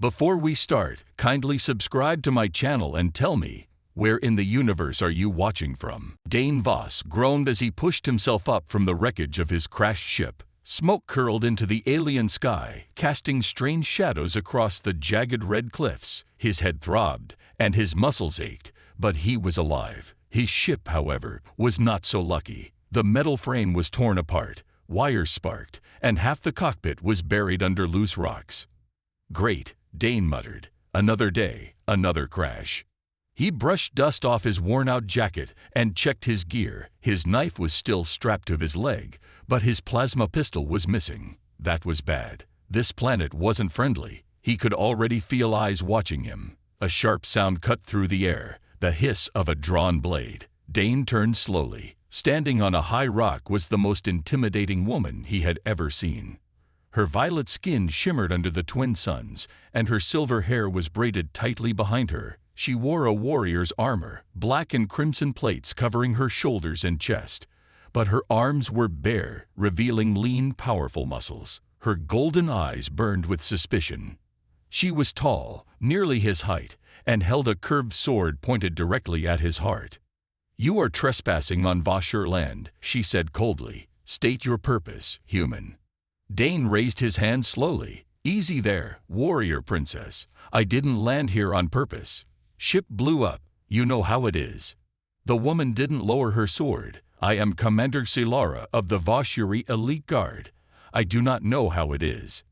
Before we start, kindly subscribe to my channel and tell me, where in the universe are you watching from? Dane Voss groaned as he pushed himself up from the wreckage of his crashed ship. Smoke curled into the alien sky, casting strange shadows across the jagged red cliffs. His head throbbed, and his muscles ached, but he was alive. His ship, however, was not so lucky. The metal frame was torn apart, wires sparked, and half the cockpit was buried under loose rocks. "Great," Dane muttered. "Another day, another crash." He brushed dust off his worn-out jacket and checked his gear. His knife was still strapped to his leg, but his plasma pistol was missing. That was bad. This planet wasn't friendly. He could already feel eyes watching him. A sharp sound cut through the air, the hiss of a drawn blade. Dane turned slowly. Standing on a high rock was the most intimidating woman he had ever seen. Her violet skin shimmered under the twin suns, and her silver hair was braided tightly behind her. She wore a warrior's armor, black and crimson plates covering her shoulders and chest, but her arms were bare, revealing lean, powerful muscles. Her golden eyes burned with suspicion. She was tall, nearly his height, and held a curved sword pointed directly at his heart. "You are trespassing on Vosher land," she said coldly. "State your purpose, human." Dane raised his hand slowly. "Easy there, warrior princess. I didn't land here on purpose. Ship blew up. You know how it is." The woman didn't lower her sword. "I am Commander Silara of the Voshuri Elite Guard. I do not know how it is."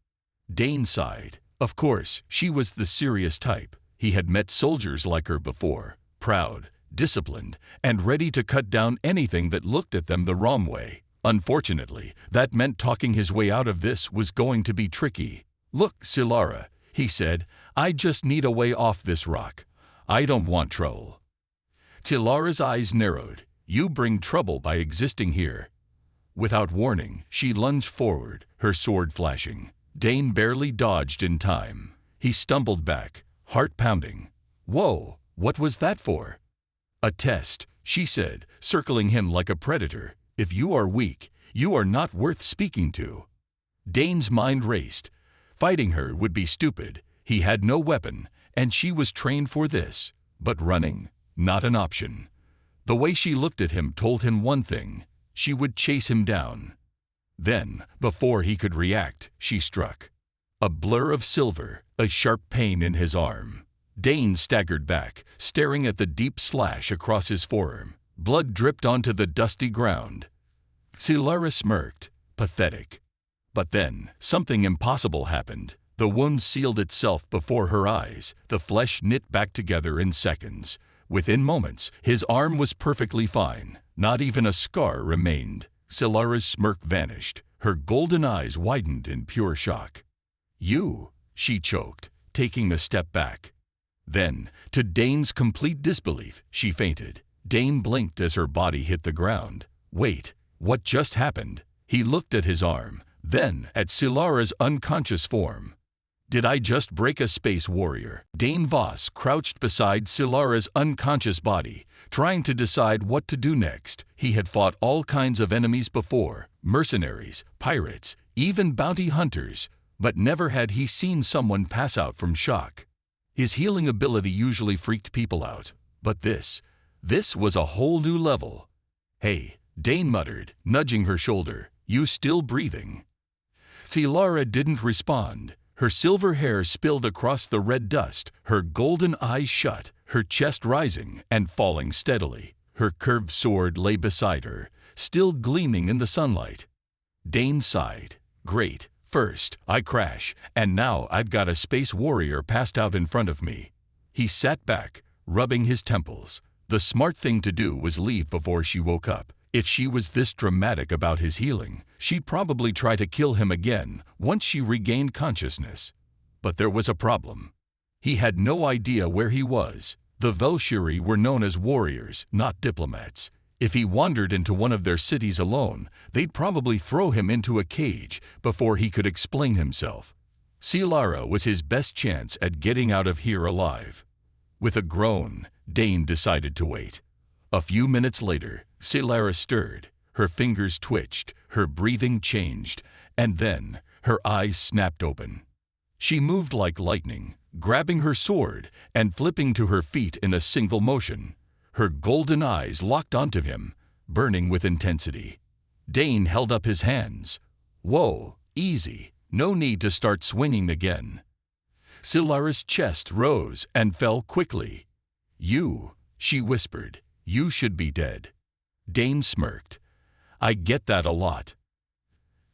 Dane sighed. Of course, she was the serious type. He had met soldiers like her before, proud, disciplined, and ready to cut down anything that looked at them the wrong way. Unfortunately, that meant talking his way out of this was going to be tricky. "Look, Silara," he said, "I just need a way off this rock. I don't want trouble." Silara's eyes narrowed. "You bring trouble by existing here." Without warning, she lunged forward, her sword flashing. Dane barely dodged in time. He stumbled back, heart pounding. "Whoa, what was that for?" "A test," she said, circling him like a predator. "If you are weak, you are not worth speaking to." Dane's mind raced. Fighting her would be stupid. He had no weapon, and she was trained for this. But running, not an option. The way she looked at him told him one thing: she would chase him down. Then, before he could react, she struck. A blur of silver, a sharp pain in his arm. Dane staggered back, staring at the deep slash across his forearm. Blood dripped onto the dusty ground. Silara smirked. Pathetic. But then, something impossible happened. The wound sealed itself before her eyes. The flesh knit back together in seconds. Within moments, his arm was perfectly fine. Not even a scar remained. Silara's smirk vanished. Her golden eyes widened in pure shock. "You," she choked, taking a step back. Then, to Dane's complete disbelief, she fainted. Dane blinked as her body hit the ground. Wait, what just happened? He looked at his arm, then at Silara's unconscious form. Did I just break a space warrior? Dane Voss crouched beside Silara's unconscious body, trying to decide what to do next. He had fought all kinds of enemies before, mercenaries, pirates, even bounty hunters, but never had he seen someone pass out from shock. His healing ability usually freaked people out, but this was a whole new level. "Hey," Dane muttered, nudging her shoulder, "you still breathing?" Silara didn't respond. Her silver hair spilled across the red dust, her golden eyes shut, her chest rising and falling steadily. Her curved sword lay beside her, still gleaming in the sunlight. Dane sighed. "Great. First, I crash, and now I've got a space warrior passed out in front of me." He sat back, rubbing his temples. The smart thing to do was leave before she woke up. If she was this dramatic about his healing, she'd probably try to kill him again once she regained consciousness. But there was a problem. He had no idea where he was. The Voshuri were known as warriors, not diplomats. If he wandered into one of their cities alone, they'd probably throw him into a cage before he could explain himself. Silara was his best chance at getting out of here alive. With a groan, Dane decided to wait. A few minutes later, Silara stirred. Her fingers twitched, her breathing changed, and then her eyes snapped open. She moved like lightning, grabbing her sword and flipping to her feet in a single motion. Her golden eyes locked onto him, burning with intensity. Dane held up his hands. "Whoa, easy. No need to start swinging again." Silara's chest rose and fell quickly. "You," she whispered, "you should be dead." Dane smirked. "I get that a lot."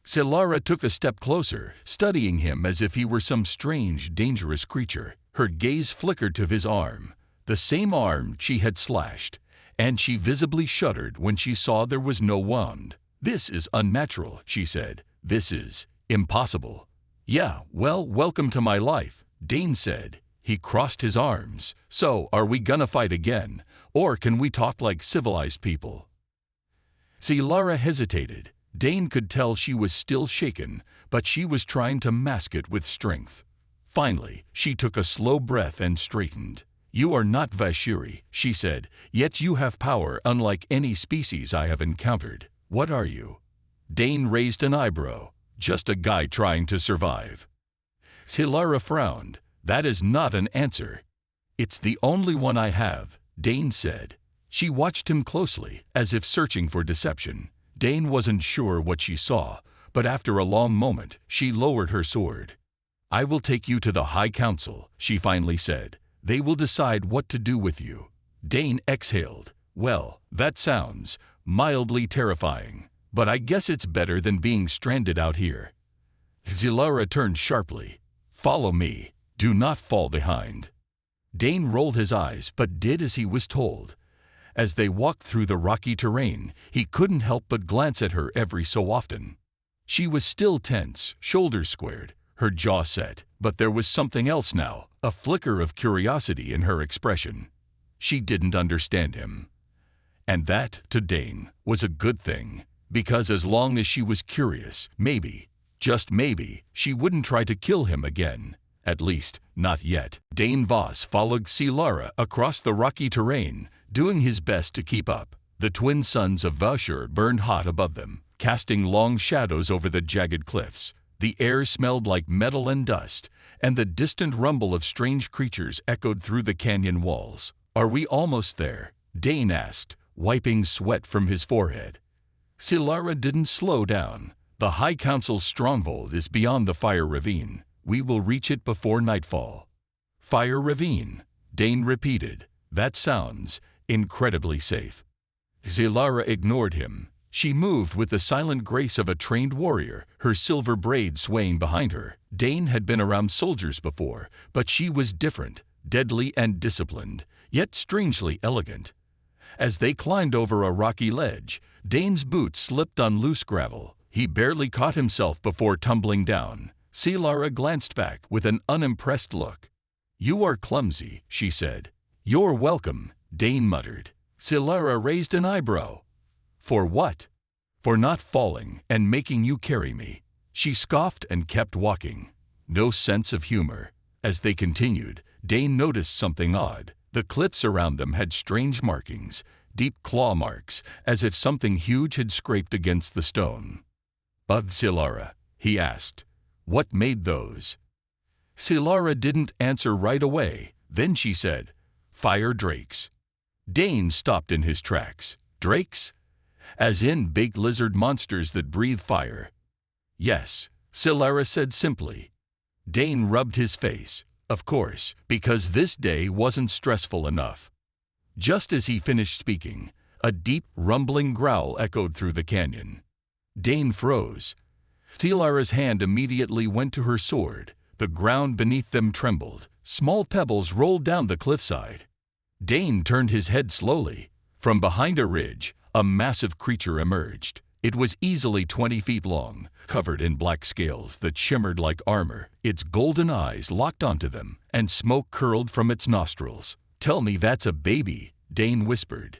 Silara took a step closer, studying him as if he were some strange, dangerous creature. Her gaze flickered to his arm, the same arm she had slashed, and she visibly shuddered when she saw there was no wound. "This is unnatural," she said. "This is impossible." "Yeah, well, welcome to my life," Dane said. He crossed his arms. "So, are we gonna fight again? Or can we talk like civilized people?" Silara hesitated. Dane could tell she was still shaken, but she was trying to mask it with strength. Finally, she took a slow breath and straightened. "You are not Vashiri," she said, "yet you have power unlike any species I have encountered. What are you?" Dane raised an eyebrow. "Just a guy trying to survive." Silara frowned. "That is not an answer." "It's the only one I have," Dane said. She watched him closely, as if searching for deception. Dane wasn't sure what she saw, but after a long moment, she lowered her sword. "I will take you to the High Council," she finally said. "They will decide what to do with you." Dane exhaled. "Well, that sounds mildly terrifying, but I guess it's better than being stranded out here." Silara turned sharply. "Follow me. Do not fall behind." Dane rolled his eyes but did as he was told. As they walked through the rocky terrain, he couldn't help but glance at her every so often. She was still tense, shoulders squared, her jaw set, but there was something else now, a flicker of curiosity in her expression. She didn't understand him. And that, to Dane, was a good thing, because as long as she was curious, maybe, just maybe, she wouldn't try to kill him again. At least, not yet. Dane Voss followed Silara across the rocky terrain, doing his best to keep up. The twin suns of Vashur burned hot above them, casting long shadows over the jagged cliffs. The air smelled like metal and dust, and the distant rumble of strange creatures echoed through the canyon walls. "Are we almost there?" Dane asked, wiping sweat from his forehead. Silara didn't slow down. "The High Council's stronghold is beyond the Fire Ravine. We will reach it before nightfall." "Fire Ravine," Dane repeated. "That sounds incredibly safe." Silara ignored him. She moved with the silent grace of a trained warrior, her silver braid swaying behind her. Dane had been around soldiers before, but she was different, deadly and disciplined, yet strangely elegant. As they climbed over a rocky ledge, Dane's boots slipped on loose gravel. He barely caught himself before tumbling down. Silara glanced back with an unimpressed look. "You are clumsy," she said. "You're welcome," Dane muttered. Silara raised an eyebrow. "For what?" "For not falling and making you carry me." She scoffed and kept walking. No sense of humor. As they continued, Dane noticed something odd. The cliffs around them had strange markings, deep claw marks, as if something huge had scraped against the stone. "Of Silara," he asked. "What made those?" Silara didn't answer right away. Then she said, "Fire drakes." Dane stopped in his tracks. "Drakes? As in big lizard monsters that breathe fire?" "Yes," Silara said simply. Dane rubbed his face. Of course, because this day wasn't stressful enough. Just as he finished speaking, a deep, rumbling growl echoed through the canyon. Dane froze. Silara's hand immediately went to her sword. The ground beneath them trembled. Small pebbles rolled down the cliffside. Dane turned his head slowly. From behind a ridge, a massive creature emerged. It was easily 20 feet long, covered in black scales that shimmered like armor. Its golden eyes locked onto them, and smoke curled from its nostrils. "Tell me that's a baby," Dane whispered.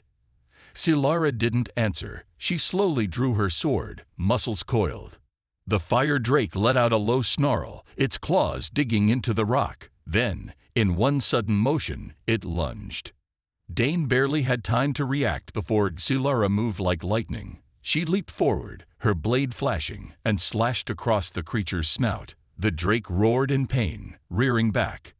Silara didn't answer. She slowly drew her sword, muscles coiled. The fire drake let out a low snarl, its claws digging into the rock. Then, in one sudden motion, it lunged. Dane barely had time to react before Silara moved like lightning. She leaped forward, her blade flashing, and slashed across the creature's snout. The drake roared in pain, rearing back.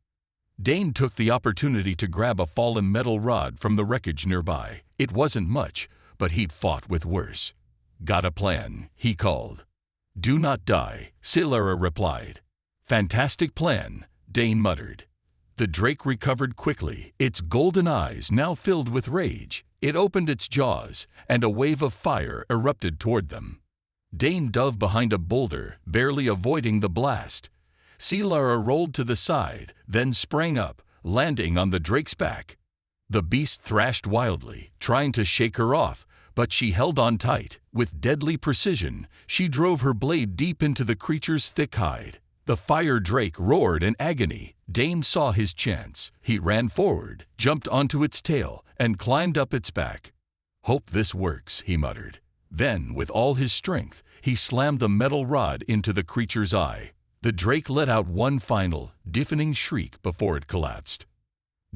Dane took the opportunity to grab a fallen metal rod from the wreckage nearby. It wasn't much, but he'd fought with worse. "Got a plan," he called. "Do not die," Silara replied. "Fantastic plan," Dane muttered. The Drake recovered quickly, its golden eyes now filled with rage. It opened its jaws, and a wave of fire erupted toward them. Dane dove behind a boulder, barely avoiding the blast. Silara rolled to the side, then sprang up, landing on the Drake's back. The beast thrashed wildly, trying to shake her off, but she held on tight. With deadly precision, she drove her blade deep into the creature's thick hide. The fire Drake roared in agony. Dane saw his chance. He ran forward, jumped onto its tail, and climbed up its back. "Hope this works," he muttered. Then, with all his strength, he slammed the metal rod into the creature's eye. The Drake let out one final, deafening shriek before it collapsed.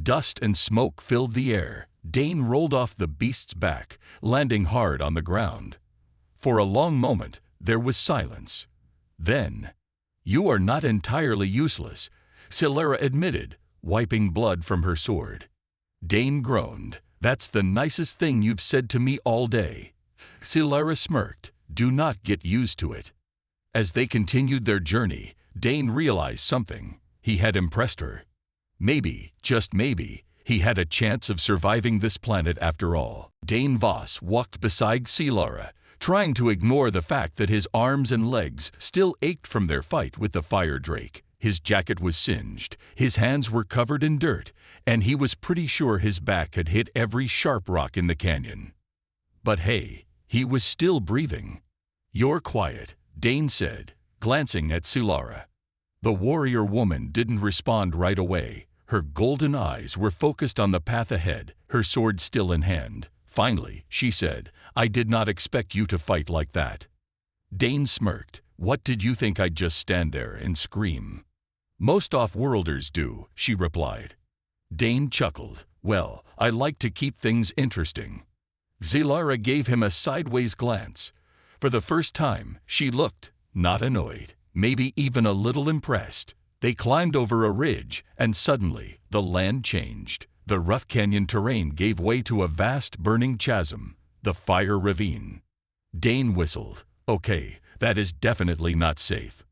Dust and smoke filled the air. Dane rolled off the beast's back, landing hard on the ground. For a long moment, there was silence. Then, "You are not entirely useless," Silara admitted, wiping blood from her sword. Dane groaned. "That's the nicest thing you've said to me all day." Silara smirked. "Do not get used to it." As they continued their journey, Dane realized something. He had impressed her. Maybe, just maybe, he had a chance of surviving this planet after all. Dane Voss walked beside Silara, trying to ignore the fact that his arms and legs still ached from their fight with the fire Drake. His jacket was singed, his hands were covered in dirt, and he was pretty sure his back had hit every sharp rock in the canyon. But hey, he was still breathing. "You're quiet," Dane said, glancing at Silara. The warrior woman didn't respond right away. Her golden eyes were focused on the path ahead, her sword still in hand. Finally, she said, "I did not expect you to fight like that." Dane smirked. "What did you think I'd just stand there and scream?" "Most off-worlders do," she replied. Dane chuckled. "Well, I like to keep things interesting." Silara gave him a sideways glance. For the first time, she looked, not annoyed, maybe even a little impressed. They climbed over a ridge, and suddenly, the land changed. The rough canyon terrain gave way to a vast burning chasm, the fire ravine. Dane whistled. "Okay, that is definitely not safe."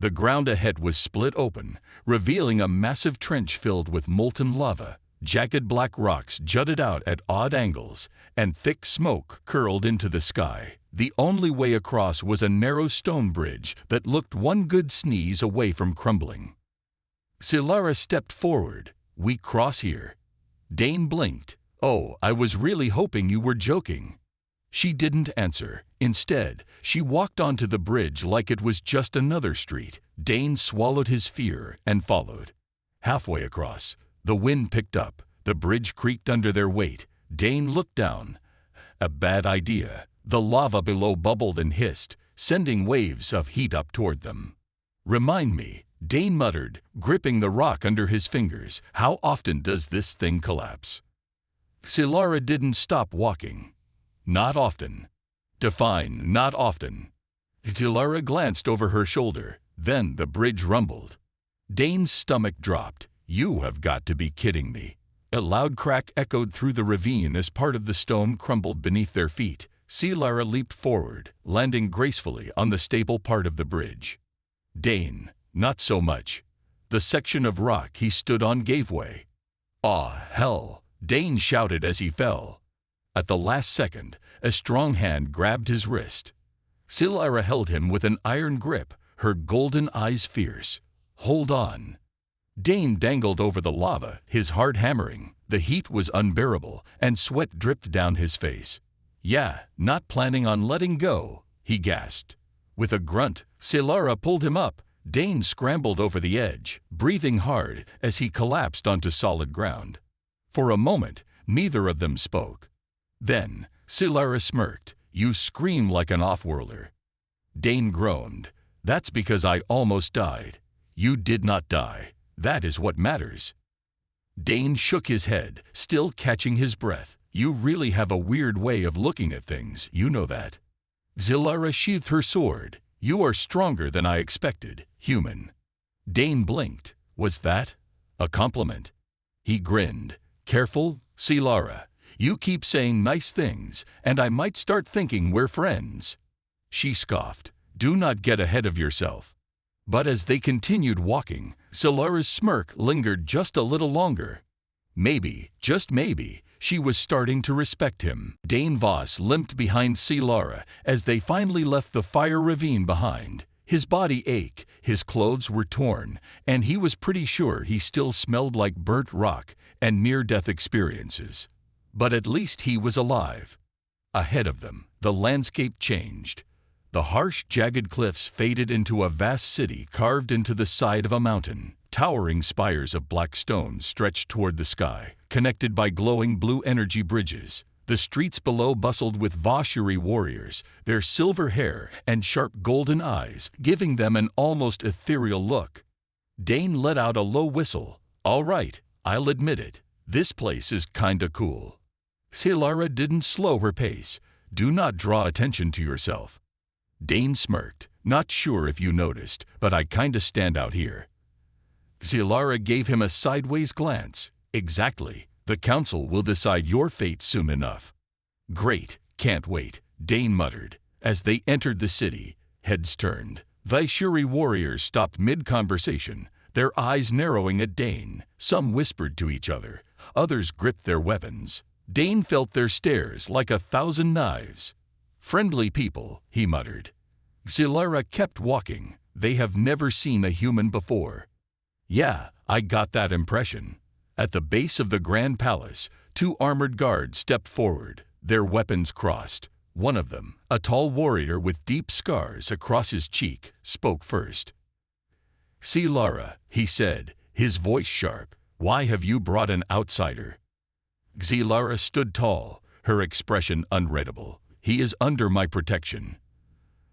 The ground ahead was split open, revealing a massive trench filled with molten lava. Jagged black rocks jutted out at odd angles, and thick smoke curled into the sky. The only way across was a narrow stone bridge that looked one good sneeze away from crumbling. Silara stepped forward. "We cross here." Dane blinked. "Oh, I was really hoping you were joking." She didn't answer. Instead, she walked onto the bridge like it was just another street. Dane swallowed his fear and followed. Halfway across, the wind picked up. The bridge creaked under their weight. Dane looked down. A bad idea. The lava below bubbled and hissed, sending waves of heat up toward them. "Remind me," Dane muttered, gripping the rock under his fingers. "How often does this thing collapse?" Silara didn't stop walking. "Not often." "Define not often." Silara glanced over her shoulder. Then the bridge rumbled. Dane's stomach dropped. "You have got to be kidding me." A loud crack echoed through the ravine as part of the stone crumbled beneath their feet. Silara leaped forward, landing gracefully on the stable part of the bridge. Dane, not so much. The section of rock he stood on gave way. "Aw, hell!" Dane shouted as he fell. At the last second, a strong hand grabbed his wrist. Silara held him with an iron grip, her golden eyes fierce. "Hold on." Dane dangled over the lava, his heart hammering. The heat was unbearable, and sweat dripped down his face. "Yeah, not planning on letting go," he gasped. With a grunt, Silara pulled him up. Dane scrambled over the edge, breathing hard as he collapsed onto solid ground. For a moment, neither of them spoke. Then, Silara smirked. "You scream like an off-worlder." Dane groaned. "That's because I almost died." "You did not die. That is what matters." Dane shook his head, still catching his breath. "You really have a weird way of looking at things, you know that." Silara sheathed her sword. "You are stronger than I expected, human." Dane blinked. "Was that A compliment. He grinned. Careful, Silara. You keep saying nice things, and I might start thinking we're friends. She scoffed. Do not get ahead of yourself. But as they continued walking, Silara's smirk lingered just a little longer. Maybe, just maybe, she was starting to respect him. Dane Voss limped behind Silara as they finally left the fire ravine behind. His body ached, his clothes were torn, and he was pretty sure he still smelled like burnt rock and near-death experiences. But at least he was alive. Ahead of them, the landscape changed. The harsh, jagged cliffs faded into a vast city carved into the side of a mountain. Towering spires of black stone stretched toward the sky, connected by glowing blue energy bridges. The streets below bustled with Vashuri warriors, their silver hair and sharp golden eyes giving them an almost ethereal look. Dane let out a low whistle. All right, I'll admit it. This place is kinda cool. Silara didn't slow her pace. Do not draw attention to yourself. Dane smirked. Not sure if you noticed, but I kinda stand out here. Silara gave him a sideways glance. Exactly. The council will decide your fate soon enough. Great. Can't wait, Dane muttered. As they entered the city, heads turned. Vashuri warriors stopped mid-conversation, their eyes narrowing at Dane. Some whispered to each other. Others gripped their weapons. Dane felt their stares like 1,000 knives. Friendly people, he muttered. Silara kept walking. They have never seen a human before. Yeah, I got that impression. At the base of the Grand Palace, 2 armored guards stepped forward, their weapons crossed. One of them, a tall warrior with deep scars across his cheek, spoke first. Silara, he said, his voice sharp, why have you brought an outsider? Silara stood tall, her expression unreadable. He is under my protection.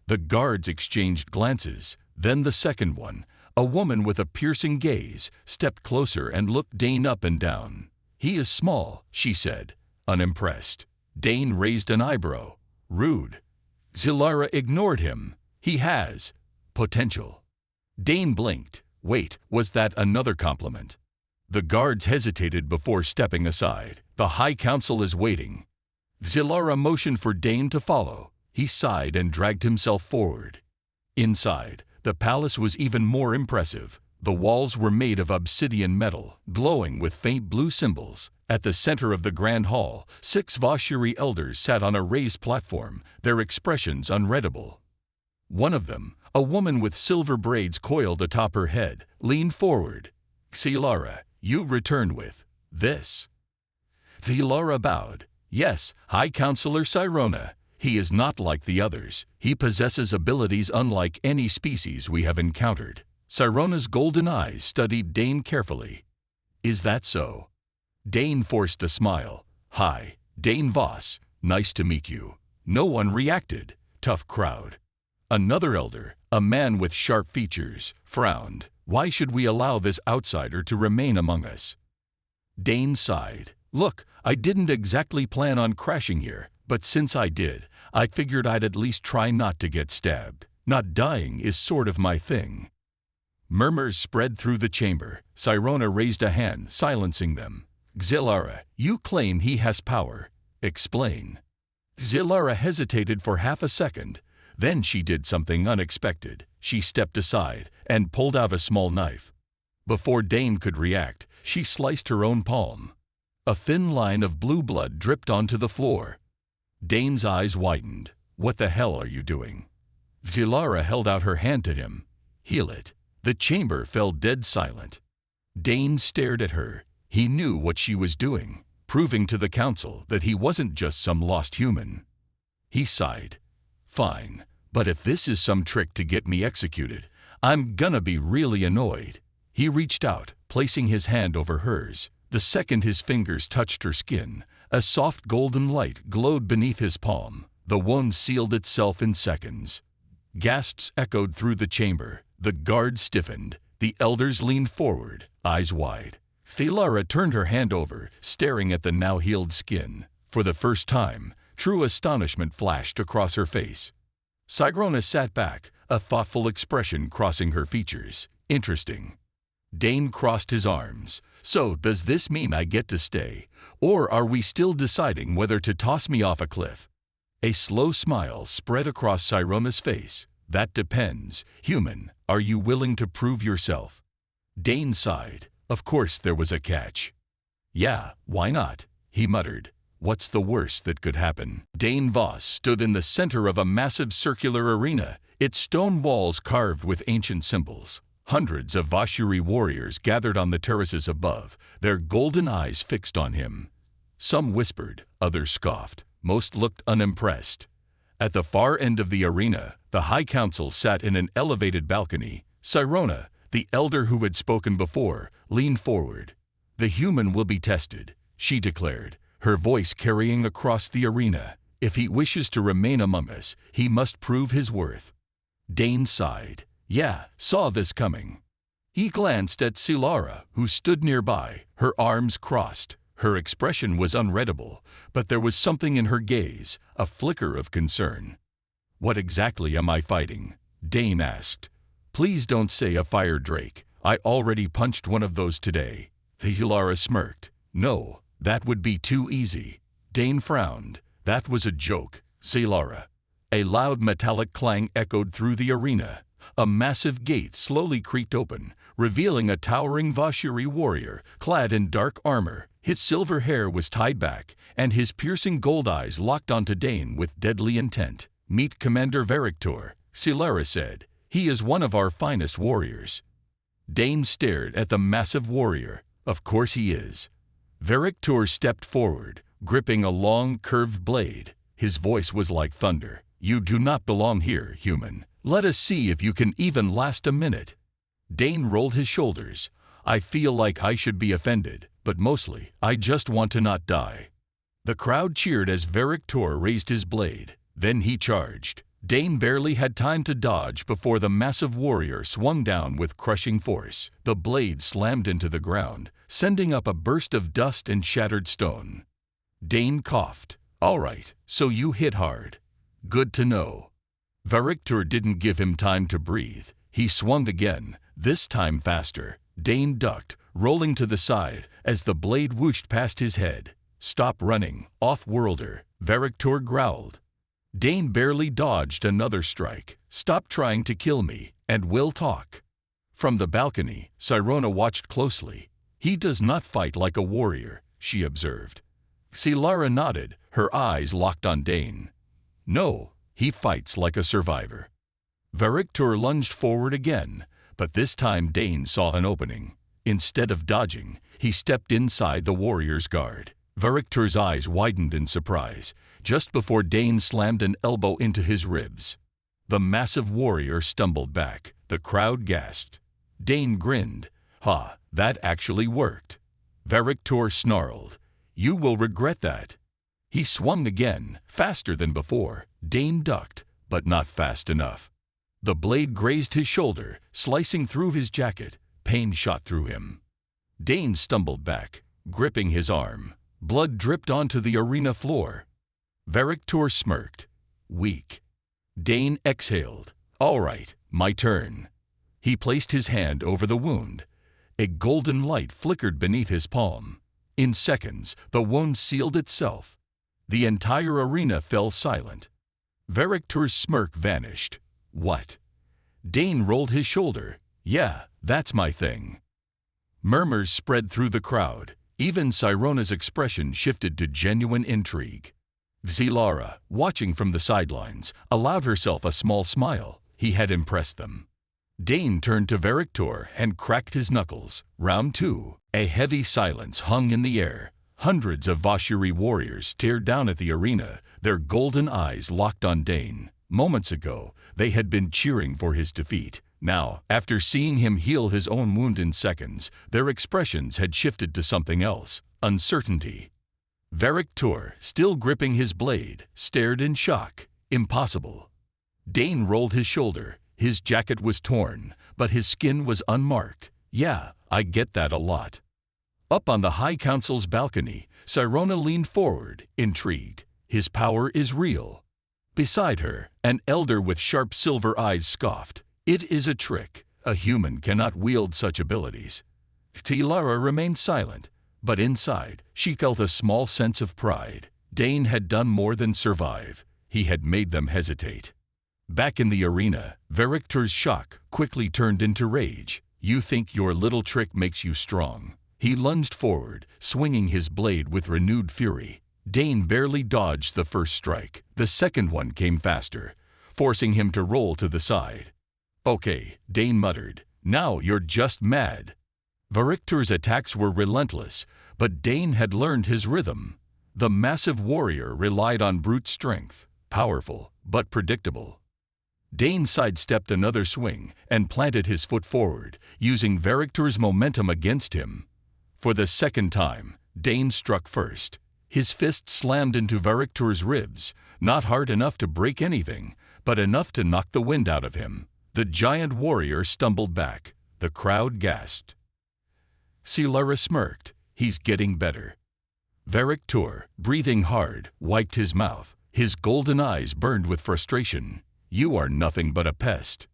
The guards exchanged glances, then the second one, a woman with a piercing gaze, stepped closer and looked Dane up and down. He is small, she said, unimpressed. Dane raised an eyebrow. Rude. Silara ignored him. He has potential. Dane blinked. Wait, was that another compliment? The guards hesitated before stepping aside. The High Council is waiting. Silara motioned for Dane to follow. He sighed and dragged himself forward. Inside, the palace was even more impressive. The walls were made of obsidian metal, glowing with faint blue symbols. At the center of the grand hall, 6 Vashuri elders sat on a raised platform, their expressions unreadable. One of them, a woman with silver braids coiled atop her head, leaned forward. Silara, you returned with this. Silara bowed. Yes, High Counselor Sirona. He is not like the others. He possesses abilities unlike any species we have encountered. Sirona's golden eyes studied Dane carefully. Is that so? Dane forced a smile. Hi, Dane Voss. Nice to meet you. No one reacted. Tough crowd. Another elder, a man with sharp features, frowned. Why should we allow this outsider to remain among us? Dane sighed. Look, I didn't exactly plan on crashing here, but since I did, I figured I'd at least try not to get stabbed. Not dying is sort of my thing. Murmurs spread through the chamber. Sirona raised a hand, silencing them. Silara, you claim he has power. Explain. Silara hesitated for half a second. Then she did something unexpected. She stepped aside and pulled out a small knife. Before Dane could react, she sliced her own palm. A thin line of blue blood dripped onto the floor. Dane's eyes widened. What the hell are you doing? Silara held out her hand to him. Heal it. The chamber fell dead silent. Dane stared at her. He knew what she was doing, proving to the council that he wasn't just some lost human. He sighed. Fine, but if this is some trick to get me executed, I'm gonna be really annoyed. He reached out, placing his hand over hers. The second his fingers touched her skin, a soft golden light glowed beneath his palm. The wound sealed itself in seconds. Gasps echoed through the chamber. The guards stiffened. The elders leaned forward, eyes wide. Silara turned her hand over, staring at the now healed skin. For the first time, true astonishment flashed across her face. Sirona sat back, a thoughtful expression crossing her features. Interesting. Dane crossed his arms. So, does this mean I get to stay? Or are we still deciding whether to toss me off a cliff? A slow smile spread across Sirona's face. That depends. Human, are you willing to prove yourself? Dane sighed. Of course there was a catch. Yeah, why not? He muttered. What's the worst that could happen? Dane Voss stood in the center of a massive circular arena, its stone walls carved with ancient symbols. Hundreds of Vashuri warriors gathered on the terraces above, their golden eyes fixed on him. Some whispered, others scoffed. Most looked unimpressed. At the far end of the arena, the High Council sat in an elevated balcony. Sirona, the elder who had spoken before, leaned forward. The human will be tested, she declared, her voice carrying across the arena. If he wishes to remain among us, he must prove his worth. Dane sighed. Yeah, saw this coming. He glanced at Silara, who stood nearby, her arms crossed. Her expression was unreadable, but there was something in her gaze, a flicker of concern. What exactly am I fighting? Dane asked. Please don't say a fire drake. I already punched one of those today. Silara smirked. No, that would be too easy. Dane frowned. That was a joke, Silara. A loud metallic clang echoed through the arena. A massive gate slowly creaked open, revealing a towering Vashuri warrior, clad in dark armor. His silver hair was tied back, and his piercing gold eyes locked onto Dane with deadly intent. Meet Commander Verictor, Silara said. He is one of our finest warriors. Dane stared at the massive warrior. Of course he is. Verictor stepped forward, gripping a long, curved blade. His voice was like thunder. You do not belong here, human. Let us see if you can even last a minute. Dane rolled his shoulders. I feel like I should be offended, but mostly, I just want to not die. The crowd cheered as Verictor raised his blade. Then he charged. Dane barely had time to dodge before the massive warrior swung down with crushing force. The blade slammed into the ground, sending up a burst of dust and shattered stone. Dane coughed. All right, so you hit hard. Good to know. Verictor didn't give him time to breathe. He swung again, this time faster. Dane ducked, rolling to the side as the blade whooshed past his head. Stop running, off-worlder, Verictor growled. Dane barely dodged another strike. Stop trying to kill me, and we'll talk. From the balcony, Sirona watched closely. He does not fight like a warrior, she observed. Silara nodded, her eyes locked on Dane. No, he fights like a survivor. Verictor lunged forward again, but this time Dane saw an opening. Instead of dodging, he stepped inside the warrior's guard. Verictor's eyes widened in surprise, just before Dane slammed an elbow into his ribs. The massive warrior stumbled back. The crowd gasped. Dane grinned. Ha, that actually worked. Verictor snarled. You will regret that. He swung again, faster than before. Dane ducked, but not fast enough. The blade grazed his shoulder, slicing through his jacket. Pain shot through him. Dane stumbled back, gripping his arm. Blood dripped onto the arena floor. Verictor smirked. Weak. Dane exhaled. All right, my turn. He placed his hand over the wound. A golden light flickered beneath his palm. In seconds, the wound sealed itself. The entire arena fell silent. Verictor's smirk vanished. What? Dane rolled his shoulder. Yeah, that's my thing. Murmurs spread through the crowd. Even Sirona's expression shifted to genuine intrigue. Silara, watching from the sidelines, allowed herself a small smile. He had impressed them. Dane turned to Verictor and cracked his knuckles. Round 2. A heavy silence hung in the air. Hundreds of Vashuri warriors stared down at the arena, their golden eyes locked on Dane. Moments ago, they had been cheering for his defeat. Now, after seeing him heal his own wound in seconds, their expressions had shifted to something else, uncertainty. Verictor, still gripping his blade, stared in shock. Impossible. Dane rolled his shoulder. His jacket was torn, but his skin was unmarked. Yeah, I get that a lot. Up on the High Council's balcony, Sirona leaned forward, intrigued. His power is real. Beside her, an elder with sharp silver eyes scoffed. It is a trick. A human cannot wield such abilities. Tilara remained silent, but inside, she felt a small sense of pride. Dane had done more than survive. He had made them hesitate. Back in the arena, Varictor's shock quickly turned into rage. You think your little trick makes you strong. He lunged forward, swinging his blade with renewed fury. Dane barely dodged the first strike. The second one came faster, forcing him to roll to the side. Okay, Dane muttered. Now you're just mad. Varictor's attacks were relentless, but Dane had learned his rhythm. The massive warrior relied on brute strength, powerful but predictable. Dane sidestepped another swing and planted his foot forward, using Varictor's momentum against him. For the second time, Dane struck first. His fist slammed into Varictor's ribs, not hard enough to break anything, but enough to knock the wind out of him. The giant warrior stumbled back. The crowd gasped. Tilara smirked. He's getting better. Varictor, breathing hard, wiped his mouth. His golden eyes burned with frustration. You are nothing but a pest.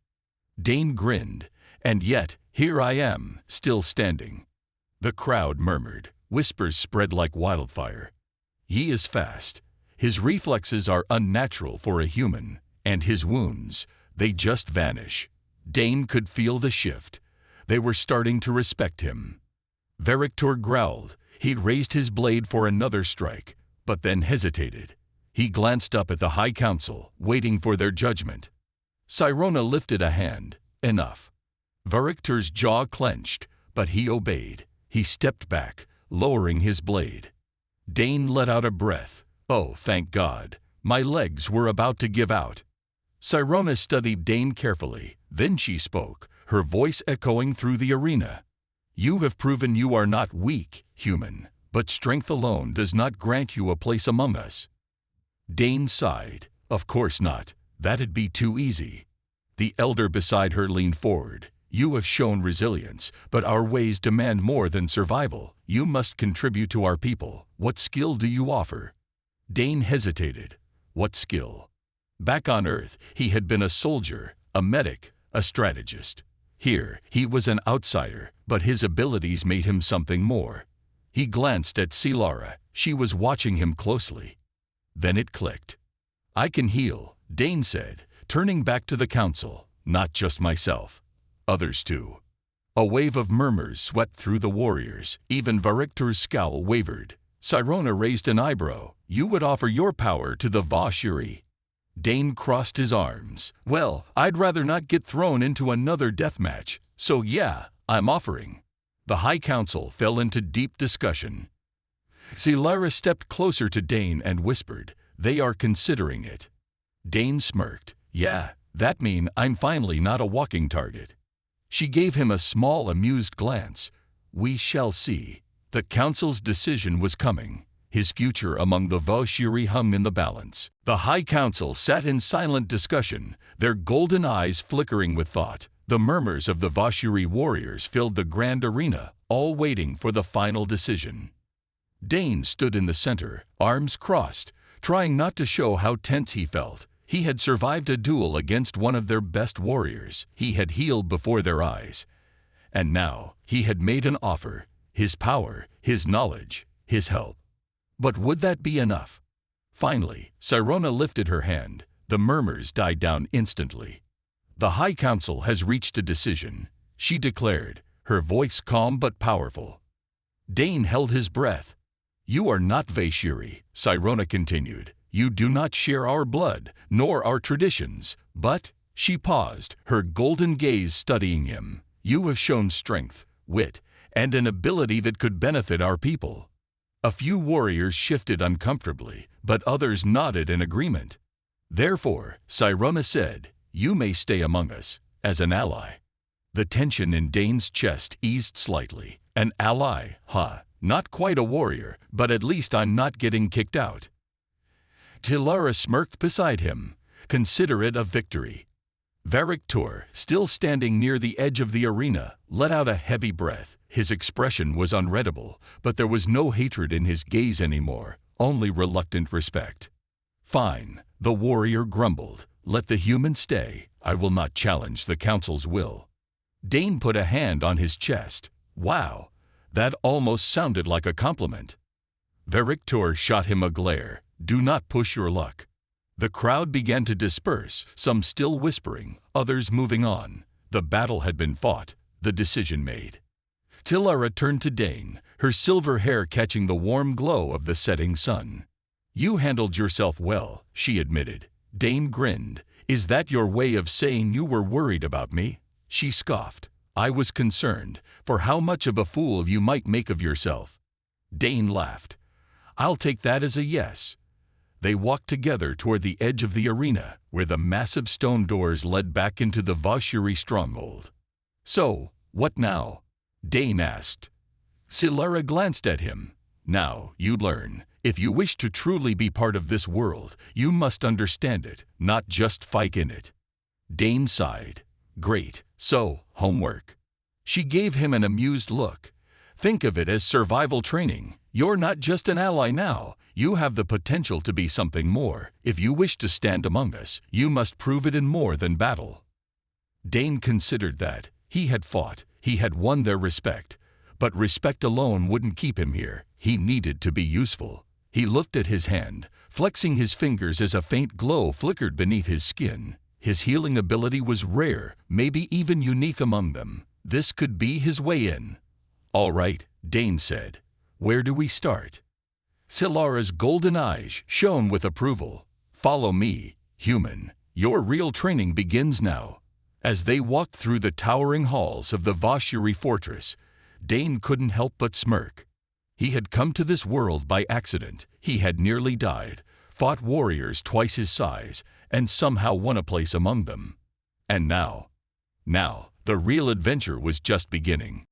Dane grinned. And yet, here I am, still standing. The crowd murmured. Whispers spread like wildfire. He is fast. His reflexes are unnatural for a human. And his wounds, they just vanish. Dane could feel the shift. They were starting to respect him. Varictor growled. He raised his blade for another strike, but then hesitated. He glanced up at the High Council, waiting for their judgment. Sirona lifted a hand. Enough. Varictor's jaw clenched, but he obeyed. He stepped back, lowering his blade. Dane let out a breath. Oh, thank God. My legs were about to give out. Sirona studied Dane carefully. Then she spoke, her voice echoing through the arena. You have proven you are not weak, human, but strength alone does not grant you a place among us. Dane sighed. Of course not. That'd be too easy. The elder beside her leaned forward. You have shown resilience, but our ways demand more than survival. You must contribute to our people. What skill do you offer? Dane hesitated. What skill? Back on Earth, he had been a soldier, a medic, a strategist. Here, he was an outsider, but his abilities made him something more. He glanced at Tilara. She was watching him closely. Then it clicked. I can heal, Dane said, turning back to the council. Not just myself. Others too. A wave of murmurs swept through the warriors. Even Varictor's scowl wavered. Sirona raised an eyebrow. You would offer your power to the Vashuri. Dane crossed his arms. Well, I'd rather not get thrown into another death match, so yeah, I'm offering. The High Council fell into deep discussion. Tilara stepped closer to Dane and whispered, They are considering it. Dane smirked. Yeah, that means I'm finally not a walking target. She gave him a small, amused glance. We shall see. The council's decision was coming. His future among the Vashuri hung in the balance. The High Council sat in silent discussion, their golden eyes flickering with thought. The murmurs of the Vashuri warriors filled the grand arena, all waiting for the final decision. Dane stood in the center, arms crossed, trying not to show how tense he felt. He had survived a duel against one of their best warriors. He had healed before their eyes. And now he had made an offer. His power, his knowledge, his help. But would that be enough? Finally, Sirona lifted her hand. The murmurs died down instantly. The High Council has reached a decision, she declared, her voice calm but powerful. Dane held his breath. You are not Vashuri, Sirona continued. You do not share our blood, nor our traditions, but, she paused, her golden gaze studying him. You have shown strength, wit, and an ability that could benefit our people. A few warriors shifted uncomfortably, but others nodded in agreement. Therefore, Sirona said, you may stay among us, as an ally. The tension in Dane's chest eased slightly. An ally, huh? Not quite a warrior, but at least I'm not getting kicked out. Tilara smirked beside him. Consider it a victory. Varictor, still standing near the edge of the arena, let out a heavy breath. His expression was unreadable, but there was no hatred in his gaze anymore, only reluctant respect. Fine, the warrior grumbled. Let the human stay. I will not challenge the council's will. Dane put a hand on his chest. Wow, that almost sounded like a compliment. Verictor shot him a glare. Do not push your luck. The crowd began to disperse, some still whispering, others moving on. The battle had been fought, the decision made. Tilara turned to Dane, her silver hair catching the warm glow of the setting sun. You handled yourself well, she admitted. Dane grinned. Is that your way of saying you were worried about me? She scoffed. I was concerned for how much of a fool you might make of yourself. Dane laughed. I'll take that as a yes. They walked together toward the edge of the arena, where the massive stone doors led back into the Vashiri stronghold. So, what now? Dane asked. Tilara glanced at him. Now, you learn. If you wish to truly be part of this world, you must understand it, not just fight in it. Dane sighed. Great, so, homework. She gave him an amused look. Think of it as survival training. You're not just an ally now. You have the potential to be something more. If you wish to stand among us, you must prove it in more than battle. Dane considered that. He had fought. He had won their respect. But respect alone wouldn't keep him here. He needed to be useful. He looked at his hand, flexing his fingers as a faint glow flickered beneath his skin. His healing ability was rare, maybe even unique among them. This could be his way in. All right, Dane said. Where do we start? Tilara's golden eyes shone with approval. Follow me, human. Your real training begins now. As they walked through the towering halls of the Vashiri fortress, Dane couldn't help but smirk. He had come to this world by accident. He had nearly died, fought warriors twice his size, and somehow won a place among them. And now, the real adventure was just beginning.